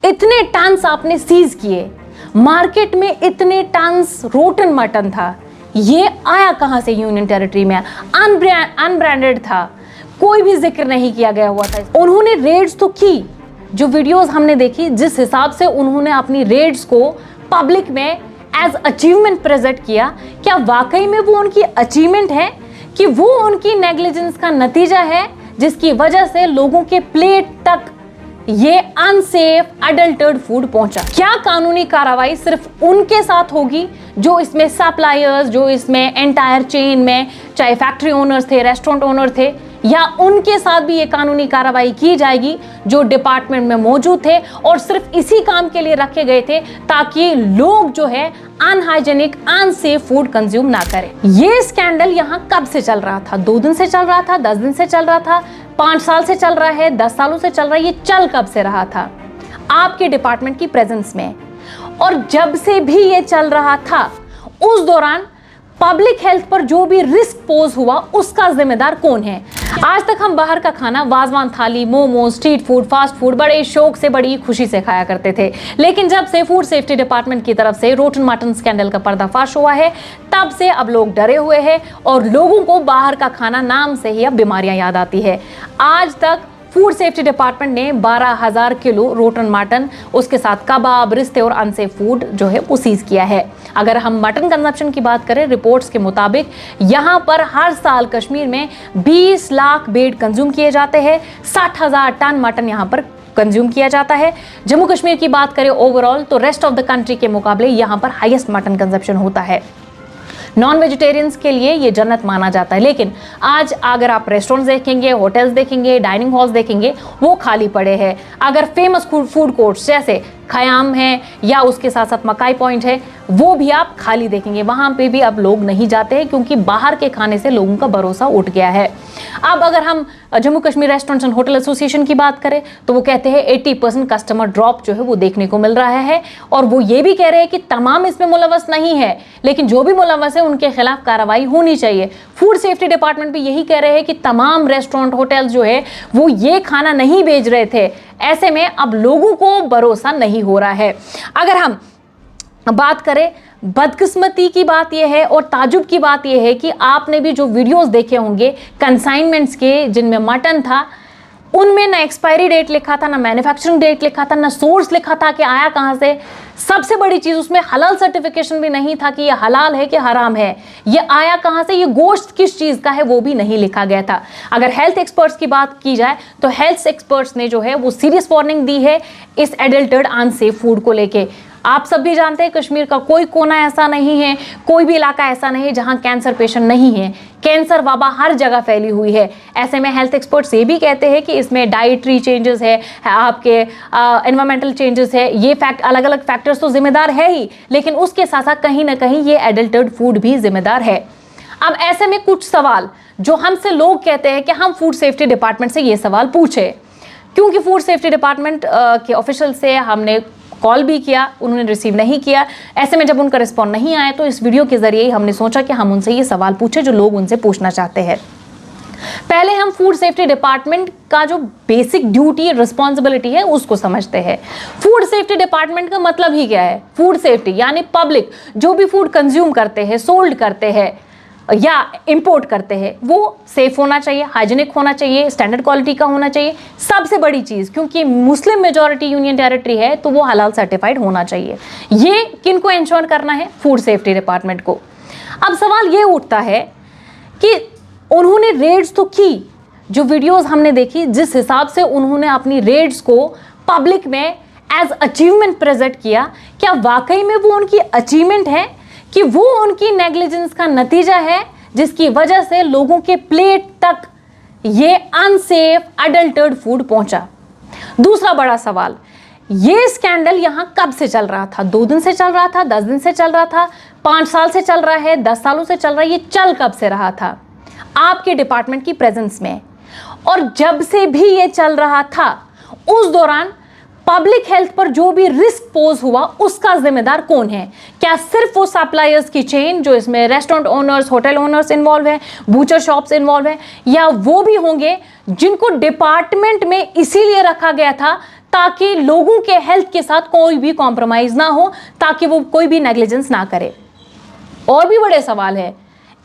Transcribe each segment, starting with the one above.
इतने टन्स आपने सीज किए, मार्केट में इतने टन्स रोटन मटन था, ये आया कहां से यूनियन टेरिटरी में? अनब्रांडेड था, कोई भी जिक्र नहीं किया गया हुआ था। उन्होंने रेड्स तो की, जो वीडियोस हमने देखी, जिस हिसाब से उन्होंने अपनी रेड्स को पब्लिक में एज अचीवमेंट प्रेजेंट किया, क्या वाकई में वो उनकी अचीवमेंट है कि वो उनकी नेग्लिजेंस का नतीजा है जिसकी वजह से लोगों के प्लेट तक ये अनसेफ अडल्टर्ड फूड पहुंचा? क्या कानूनी कार्रवाई सिर्फ उनके साथ होगी जो इसमें सप्लायर्स, जो इसमें एंटायर चेन में चाहे फैक्ट्री ओनर्स थे, रेस्टोरेंट ओनर थे, या उनके साथ भी ये कानूनी कार्रवाई की जाएगी जो डिपार्टमेंट में मौजूद थे और सिर्फ इसी काम के लिए रखे गए थे ताकि लोग जो है अनहाइजेनिक, अनसेफ फूड कंज्यूम ना करें? ये स्कैंडल यहाँ कब से चल रहा था? 2 दिन से चल रहा था, 10 दिन से चल रहा था, 5 साल से चल रहा है, 10 सालों से चल रहा है? ये चल कब से रहा था? आपके डिपार्टमेंट की प्रेजेंस में। और जब से भी ये चल रहा था, उस दौरान पब्लिक हेल्थ पर जो भी रिस्क पोज हुआ उसका जिम्मेदार कौन है? आज तक हम बाहर का खाना, वाजवान थाली, momos, street food, fast food बड़े शौक से, बड़ी खुशी से खाया करते थे। लेकिन जब से फूड सेफ्टी डिपार्टमेंट की तरफ से रोटन मटन स्कैंडल का पर्दाफाश हुआ है, तब से अब लोग डरे हुए हैं और लोगों को बाहर का खाना नाम से ही अब बीमारियां याद आती है। आज तक फूड सेफ्टी डिपार्टमेंट ने 12,000 किलो रोटन मटन, उसके साथ कबाब, रिश्ते और अनसेफ फूड जो है वो सीज किया है। अगर हम मटन कंजप्शन की बात करें, रिपोर्ट्स के मुताबिक यहाँ पर हर साल कश्मीर में 20 लाख बेड कंज्यूम किए जाते हैं, 60,000 टन मटन यहाँ पर कंज्यूम किया जाता है। जम्मू कश्मीर की बात करें ओवरऑल तो रेस्ट ऑफ द कंट्री के मुकाबले यहाँ पर हाईएस्ट मटन कंजप्शन होता है। नॉन वेजिटेरियंस के लिए ये जन्नत माना जाता है। लेकिन आज अगर आप रेस्टोरेंट्स देखेंगे, होटल्स देखेंगे, डाइनिंग हॉल्स देखेंगे, वो खाली पड़े हैं। अगर फेमस फूड कोर्ट्स जैसे खयाम है या उसके साथ साथ मकाई पॉइंट है, वो भी आप खाली देखेंगे। वहां पे भी अब लोग नहीं जाते हैं क्योंकि बाहर के खाने से लोगों का भरोसा उठ गया है। अब अगर हम Jammu Kashmir restaurants and hotel association की बात करें तो वो कहते हैं 80% कस्टमर ड्रॉप जो है वो देखने को मिल रहा है। और वो ये भी कह रहे हैं कि तमाम इसमें मुलव्वस नहीं है, लेकिन जो भी मुलव्वस है उनके खिलाफ कार्रवाई होनी चाहिए। फूड सेफ्टी डिपार्टमेंट भी यही कह रहे हैं कि तमाम रेस्टोरेंट, होटल्स जो है वो ये खाना नहीं बेच रहे थे। ऐसे में अब लोगों को भरोसा नहीं हो रहा है। अगर हम बात करें, बदकिस्मती की बात यह है और ताजुब की बात यह है कि आपने भी जो वीडियोस देखे होंगे कंसाइनमेंट्स के जिनमें मटन था, उनमें ना एक्सपायरी डेट लिखा था, ना मैन्युफैक्चरिंग डेट लिखा था, ना सोर्स लिखा था कि आया कहां से। सबसे बड़ी चीज, उसमें हलाल सर्टिफिकेशन भी नहीं था कि ये हलाल है कि हराम है, ये आया कहां से, ये गोश्त किस चीज का है वो भी नहीं लिखा गया था। अगर हेल्थ एक्सपर्ट्स की बात की जाए तो हेल्थ एक्सपर्ट्स ने जो है वो सीरियस वार्निंग दी है इस एडल्टर्ड अनसेफ फूड को लेके। आप सब भी जानते हैं कश्मीर का कोई कोना ऐसा नहीं है, कोई भी इलाका ऐसा नहीं है जहां कैंसर पेशेंट नहीं है। कैंसर वबा हर जगह फैली हुई है। ऐसे में हेल्थ एक्सपर्ट्स ये भी कहते हैं कि इसमें डाइटरी चेंजेस है, आपके एनवायरमेंटल चेंजेस है, ये अलग अलग फैक्टर्स तो जिम्मेदार है ही, लेकिन उसके साथ साथ कहीं ना कहीं ये एडल्टर्ड फूड भी जिम्मेदार है। अब ऐसे में कुछ सवाल जो हमसे लोग कहते हैं कि हम फूड सेफ्टी डिपार्टमेंट से ये सवाल पूछे, क्योंकि फूड सेफ्टी डिपार्टमेंट के ऑफिशियल से हमने कॉल भी किया, उन्होंने रिसीव नहीं किया। ऐसे में जब उनका रिस्पॉन्ड नहीं आया तो इस वीडियो के जरिए ही हमने सोचा कि हम उनसे ये सवाल पूछे जो लोग उनसे पूछना चाहते हैं। पहले हम फूड सेफ्टी डिपार्टमेंट का जो बेसिक ड्यूटी, रिस्पॉन्सिबिलिटी है उसको समझते हैं। फूड सेफ्टी डिपार्टमेंट का मतलब ही क्या है? फूड सेफ्टी यानी पब्लिक जो भी फूड कंज्यूम करते हैं, सोल्ड करते हैं या इंपोर्ट करते हैं, वो सेफ होना चाहिए, हाइजीनिक होना चाहिए, स्टैंडर्ड क्वालिटी का होना चाहिए। सबसे बड़ी चीज, क्योंकि मुस्लिम मेजॉरिटी यूनियन टेरिटरी है तो वो हलाल सर्टिफाइड होना चाहिए। ये किनको इंश्योर करना है? फूड सेफ्टी डिपार्टमेंट को। अब सवाल ये उठता है कि उन्होंने रेड्स तो की, जो वीडियोस हमने देखी, जिस हिसाब से उन्होंने अपनी रेड्स को पब्लिक में एज अचीवमेंट प्रेजेंट किया, क्या वाकई में वो उनकी अचीवमेंट है कि वो उनकी नेग्लिजेंस का नतीजा है जिसकी वजह से लोगों के प्लेट तक ये अनसेफ अडल्टर्ड फूड पहुंचा? दूसरा बड़ा सवाल, ये स्कैंडल यहां कब से चल रहा था? 2 दिन से चल रहा था, 10 दिन से चल रहा था, 5 साल से चल रहा है, 10 सालों से चल रहा है? ये चल कब से रहा था? आपके डिपार्टमेंट की प्रेजेंस में। और जब से भी ये चल रहा था, उस दौरान पब्लिक हेल्थ पर जो भी रिस्क पोज हुआ उसका जिम्मेदार कौन है? क्या सिर्फ वो सप्लायर्स की चेन जो इसमें restaurant owners, hotel owners involve हैं, बूचर शॉप्स इन्वॉल्व हैं, या वो भी होंगे जिनको डिपार्टमेंट में इसीलिए रखा गया था ताकि लोगों के हेल्थ के साथ कोई भी कॉम्प्रोमाइज ना हो, ताकि वो कोई भी नेग्लिजेंस ना करे। और भी बड़े सवाल है,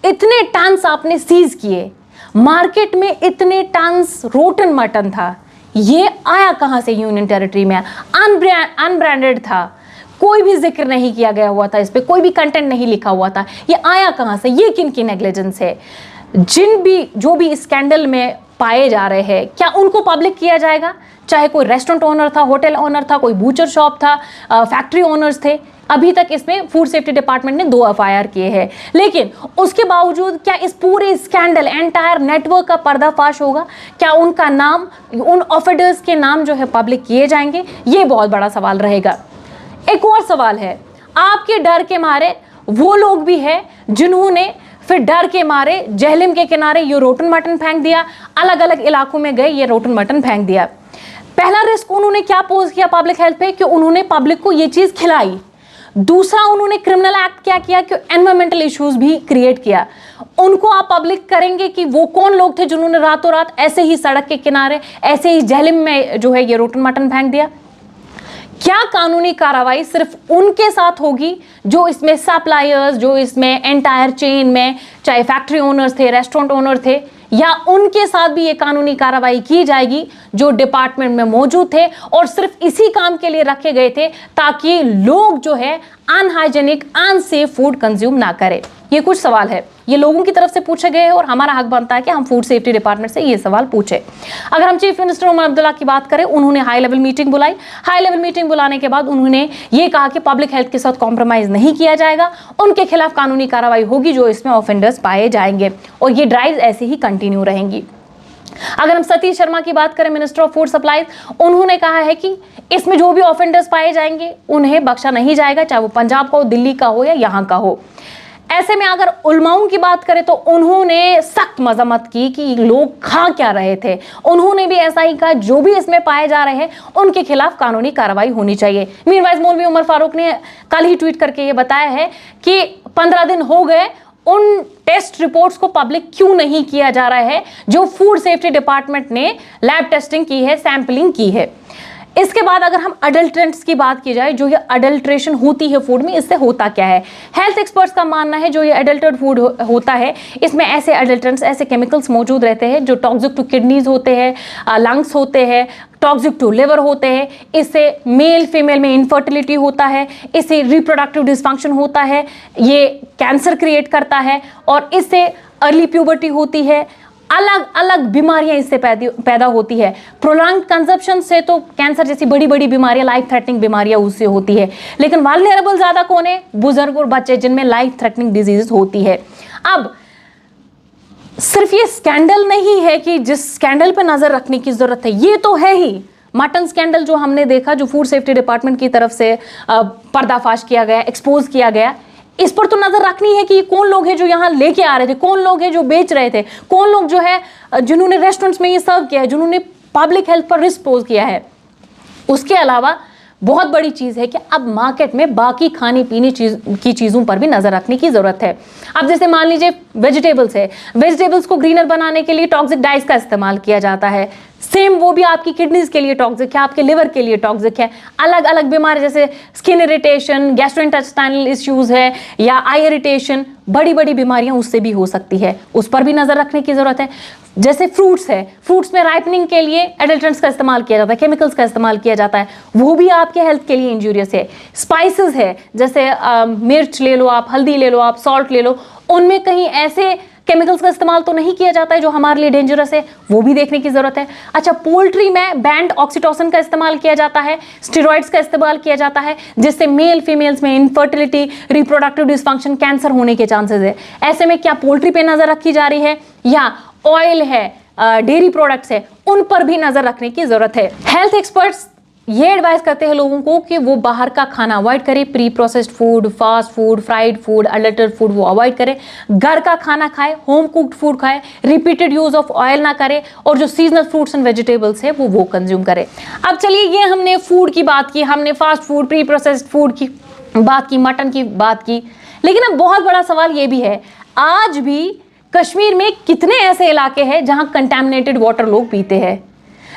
इतने टन्स आपने सीज किए, मार्केट में इतने टन्स रोटन मटन था, ये आया कहां से यूनियन टेरिटरी में? अनब्रांडेड था, कोई भी जिक्र नहीं किया गया हुआ था, इस पे कोई भी कंटेंट नहीं लिखा हुआ था, ये आया कहां से? ये किन की नेग्लिजेंस है? जो भी स्कैंडल में पाए जा रहे हैं, क्या उनको पब्लिक किया जाएगा? चाहे कोई रेस्टोरेंट ओनर था, होटल ओनर था, कोई बूचर शॉप था, फैक्ट्री ओनर्स थे, अभी तक इसमें फूड सेफ्टी डिपार्टमेंट ने 2 एफआईआर किए हैं, लेकिन उसके बावजूद क्या इस पूरे स्कैंडल, एंटायर नेटवर्क का पर्दाफाश होगा? क्या उनका नाम, उन ऑफेंडर्स के नाम जो है पब्लिक किए जाएंगे? ये बहुत बड़ा सवाल रहेगा। एक और सवाल है, आपके डर के मारे वो लोग भी है जिन्होंने फिर डर के मारे जेहलम के किनारे ये रोटन मटन फेंक दिया, अलग अलग इलाकों में गए ये रोटन मटन फेंक दिया। पहला रिस्क उन्होंने क्या पोज किया पब्लिक हेल्थ पे, कि उन्होंने पब्लिक को ये चीज खिलाई। दूसरा, उन्होंने क्रिमिनल एक्ट क्या किया कि एनवायरमेंटल इश्यूज भी क्रिएट किया। उनको आप पब्लिक करेंगे कि वो कौन लोग थे जिन्होंने रातों रात ऐसे ही सड़क के किनारे, ऐसे ही जेहलम में जो है ये रोटन मटन फेंक दिया? क्या कानूनी कार्रवाई सिर्फ उनके साथ होगी जो इसमें सप्लायर्स, जो इसमें एंटायर चेन में चाहे फैक्ट्री ओनर्स थे, रेस्टोरेंट ओनर थे, या उनके साथ भी ये कानूनी कार्रवाई की जाएगी जो डिपार्टमेंट में मौजूद थे और सिर्फ इसी काम के लिए रखे गए थे ताकि लोग जो है अनहाइजेनिक, अनसेफ फूड कंज्यूम ना करें? ये कुछ सवाल है, ये लोगों की तरफ से पूछे गए हैं और हमारा हक बनता है कि हम फूड सेफ्टी डिपार्टमेंट से ये सवाल पूछे। अगर हम चीफ मिनिस्टर उमर अब्दुल्ला की बात करें, उन्होंने हाई लेवल मीटिंग बुलाई। हाई लेवल मीटिंग बुलाने के बाद उन्होंने ये कहा कि पब्लिक हेल्थ के साथ कॉम्प्रोमाइज नहीं किया जाएगा, उनके खिलाफ कानूनी कार्रवाई होगी जो इसमें ऑफेंडर्स पाए जाएंगे, और ये ड्राइव ऐसे ही कंटिन्यू रहेंगी। अगर हम सतीश शर्मा की बात करें, मिनिस्टर ऑफ फूड सप्लाईज, उन्होंने कहा है कि इसमें जो भी ऑफेंडर्स पाए जाएंगे उन्हें बख्शा नहीं जाएगा, चाहे वो पंजाब का हो, दिल्ली का हो या यहाँ का हो। ऐसे में अगर उलमाओं की बात करें तो उन्होंने सख्त मजम्मत की कि लोग खा क्या रहे थे। उन्होंने भी ऐसा ही कहा, जो भी इसमें पाए जा रहे हैं उनके खिलाफ कानूनी कार्रवाई होनी चाहिए। मीरवाइज मौलवी उमर फारूक ने कल ही ट्वीट करके ये बताया है कि 15 दिन हो गए, उन टेस्ट रिपोर्ट्स को पब्लिक क्यों नहीं किया जा रहा है जो फूड सेफ्टी डिपार्टमेंट ने लैब टेस्टिंग की है, सैंपलिंग की है। इसके बाद अगर हम अडल्ट्रेंट्स की बात की जाए, जो ये अडल्ट्रेशन होती है फूड में, इससे होता क्या है? हेल्थ एक्सपर्ट्स का मानना है जो ये अडल्टेड फूड होता है, इसमें ऐसे अडल्ट्रेंट्स, ऐसे केमिकल्स मौजूद रहते हैं जो टॉक्सिक टू किडनीज होते हैं, लंग्स होते हैं, टॉक्सिक टू लिवर होते हैं। इससे मेल फीमेल में इनफर्टिलिटी होता है, इससे रिप्रोडक्टिव डिसफंक्शन होता है, ये कैंसर क्रिएट करता है, और इससे अर्ली प्यूबर्टी होती है, अलग अलग बीमारियां इससे पैदा होती है। प्रोलॉन्ग्ड कंजप्शन से तो कैंसर जैसी बड़ी बड़ी बीमारियां, लाइफ थ्रेटनिंग बीमारियां उससे होती है। लेकिन वाल्नरेबल ज्यादा कौन है? बुजुर्ग और बच्चे, जिनमें लाइफ थ्रेटनिंग डिजीज होती है। अब सिर्फ ये स्कैंडल नहीं है कि जिस स्कैंडल पर नजर रखने की जरूरत है, ये तो है ही मटन स्कैंडल जो हमने देखा, जो फूड सेफ्टी डिपार्टमेंट की तरफ से पर्दाफाश किया गया, एक्सपोज किया गया। इस पर तो नजर रखनी है कि कौन लोग हैं जो यहाँ लेके आ रहे थे, कौन लोग हैं जो बेच रहे थे, कौन लोग जो है जिन्होंने रेस्टोरेंट्स में ये सर्व किया है, जिन्होंने पब्लिक हेल्थ पर रिस्क पोज किया है। उसके अलावा बहुत बड़ी चीज़ है कि अब मार्केट में बाकी खाने पीने की चीज़ों पर भी नज़र रखने की ज़रूरत है। अब जैसे मान लीजिए वेजिटेबल्स है, वेजिटेबल्स को ग्रीनर बनाने के लिए टॉक्सिक डाइस का इस्तेमाल किया जाता है। सेम वो भी आपकी किडनीज के लिए टॉक्सिक है, आपके लिवर के लिए टॉक्सिक है। अलग अलग बीमारी जैसे स्किन इरिटेशन, गैस्ट्रोइंटेस्टाइनल इश्यूज है या आई इरिटेशन, बड़ी बड़ी बीमारियां उससे भी हो सकती है, उस पर भी नज़र रखने की ज़रूरत है। जैसे फ्रूट्स है, फ्रूट्स में राइपनिंग के लिए एडल्ट्रेंट्स का इस्तेमाल किया जाता है, केमिकल्स का इस्तेमाल किया जाता है, वो भी आपके हेल्थ के लिए इंजूरियस है। स्पाइसेस है, जैसे मिर्च ले लो आप, हल्दी ले लो आप, सॉल्ट ले लो, उनमें कहीं ऐसे केमिकल्स का इस्तेमाल तो नहीं किया जाता है जो हमारे लिए डेंजरस है, वो भी देखने की जरूरत है। अच्छा, पोल्ट्री में बैंड ऑक्सीटोसिन का इस्तेमाल किया जाता है, स्टेरॉइड्स का इस्तेमाल किया जाता है, जिससे मेल फीमेल्स में इनफर्टिलिटी, रिप्रोडक्टिव डिसफंक्शन, कैंसर होने के चांसेस है। ऐसे में क्या पोल्ट्री पे नजर रखी जा रही है, या ऑयल है, डेयरी प्रोडक्ट्स है, उन पर भी नजर रखने की जरूरत है। हेल्थ एक्सपर्ट्स ये एडवाइस करते हैं लोगों को कि वो बाहर का खाना अवॉइड करें, pre processed food, fast food, fried food, adulterated food वो अवॉइड करें, घर का खाना खाएं, होम कुक्ड फूड खाएं, रिपीटेड यूज ऑफ ऑयल ना करें, और जो सीजनल फ्रूट्स एंड वेजिटेबल्स है वो कंज्यूम करें। अब चलिए, ये हमने फूड की बात की, हमने fast food, pre processed food की बात की, मटन की बात की, लेकिन अब बहुत बड़ा सवाल ये भी है, आज भी कश्मीर में कितने ऐसे इलाके हैं जहां कंटेमिनेटेड वाटर लोग पीते हैं,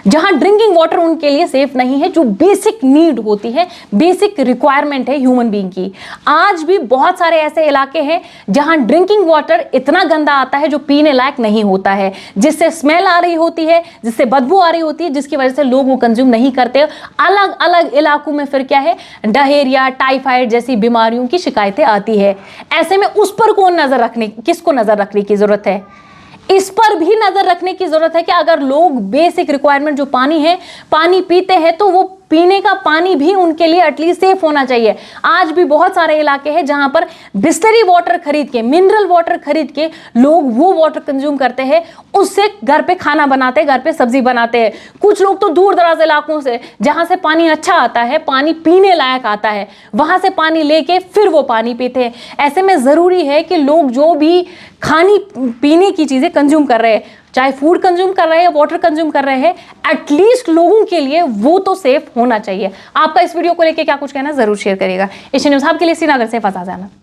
जहां ड्रिंकिंग वाटर उनके लिए सेफ नहीं है, जो बेसिक नीड होती है, बेसिक रिक्वायरमेंट है ह्यूमन बीइंग की। आज भी बहुत सारे ऐसे इलाके हैं जहां ड्रिंकिंग वाटर इतना गंदा आता है जो पीने लायक नहीं होता है, जिससे स्मेल आ रही होती है, जिससे बदबू आ रही होती है, जिसकी वजह से लोग वो कंज्यूम नहीं करते। अलग अलग इलाकों में फिर क्या है, डायरिया, टाइफाइड जैसी बीमारियों की शिकायतें आती है। ऐसे में उस पर किसको नजर रखने की जरूरत है? इस पर भी नजर रखने की जरूरत है कि अगर लोग बेसिक रिक्वायरमेंट जो पानी है, पानी पीते हैं, तो वो पीने का पानी भी उनके लिए एटलीस्ट सेफ होना चाहिए। आज भी बहुत सारे इलाके हैं जहां पर बिस्लरी वाटर खरीद के, मिनरल वाटर खरीद के लोग वो वाटर कंज्यूम करते हैं, उससे घर पे खाना बनाते हैं, घर पे सब्जी बनाते हैं। कुछ लोग तो दूर दराज इलाकों से, जहां से पानी अच्छा आता है, पानी पीने लायक आता है, वहां से पानी लेके फिर वो पानी पीते हैं। ऐसे में जरूरी है कि लोग जो भी खानी पीने की चीजें कंज्यूम कर रहे हैं, चाहे फूड कंज्यूम कर रहे हैं, वाटर कंज्यूम कर रहे हैं, एटलीस्ट लोगों के लिए वो तो सेफ होना चाहिए। आपका इस वीडियो को लेके क्या कुछ कहना, जरूर शेयर करिएगा। एशियन न्यूज़ हब के लिए श्रीनगर से फसा जाना।